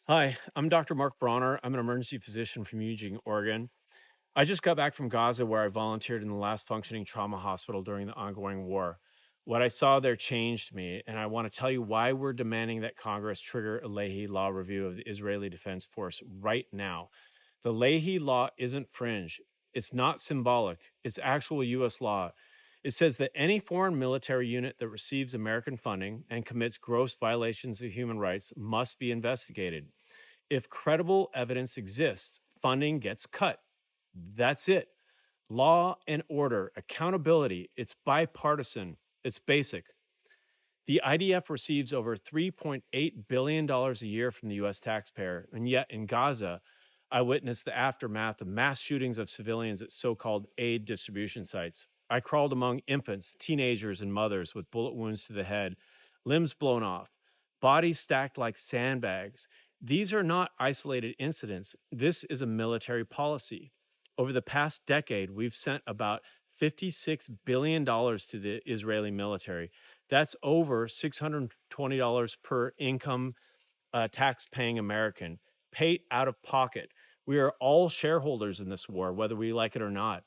Hi, I'm Dr. Mark Bronner. I'm an emergency physician from Eugene, Oregon. I just got back from Gaza, where I volunteered in the last functioning trauma hospital during the ongoing war. What I saw there changed me, and I want to tell you why we're demanding that Congress trigger a Leahy law review of the Israeli Defense Force right now. The Leahy law isn't fringe, it's not symbolic, it's actual U.S. law. It says that any foreign military unit that receives American funding and commits gross violations of human rights must be investigated. If credible evidence exists, funding gets cut. That's it. Law and order, accountability, it's bipartisan, it's basic. The IDF receives over $3.8 billion a year from the US taxpayer, and yet in Gaza, I witnessed the aftermath of mass shootings of civilians at so called aid distribution sites. I crawled among infants, teenagers, and mothers with bullet wounds to the head, limbs blown off, bodies stacked like sandbags. These are not isolated incidents. This is a military policy. Over the past decade, we've sent about $56 billion to the Israeli military. That's over $620 per income tax paying American, paid out of pocket. We are all shareholders in this war, whether we like it or not.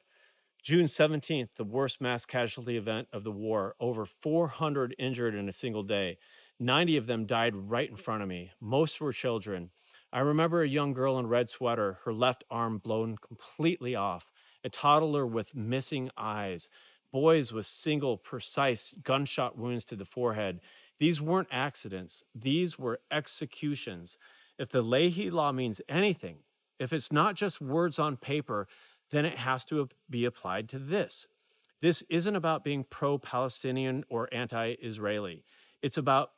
June 17th, the worst mass casualty event of the war, over 400 injured in a single day. 90 of them died right in front of me. Most were children. I remember a young girl in a red sweater, her left arm blown completely off, a toddler with missing eyes, boys with single, precise gunshot wounds to the forehead. These weren't accidents, these were executions. If the Leahy Law means anything, if it's not just words on paper, then it has to be applied to this. This isn't about being pro-Palestinian or anti-Israeli. It's about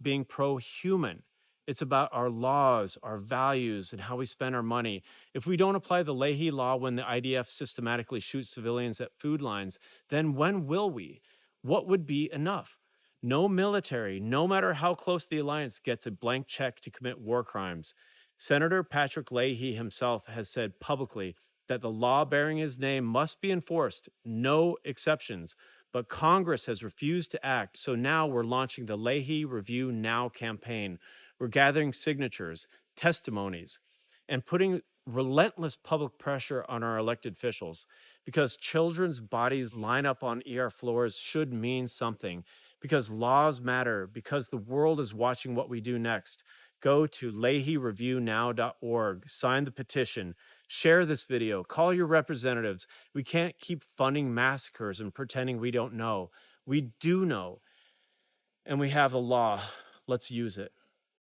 being pro-human. It's about our laws, our values, and how we spend our money. If we don't apply the Leahy Law when the IDF systematically shoots civilians at food lines, then when will we? What would be enough? No military, no matter how close the alliance, gets a blank check to commit war crimes. Senator Patrick Leahy himself has said publicly that the law bearing his name must be enforced, no exceptions. But Congress has refused to act, so now we're launching the Leahy Review Now campaign. We're gathering signatures, testimonies, and putting relentless public pressure on our elected officials, because children's bodies line up on ER floors should mean something, because laws matter, because the world is watching what we do next. Go to LeahyReviewNow.org, sign the petition, share this video, call your representatives. We can't keep funding massacres and pretending we don't know. We do know, and we have the law. Let's use it.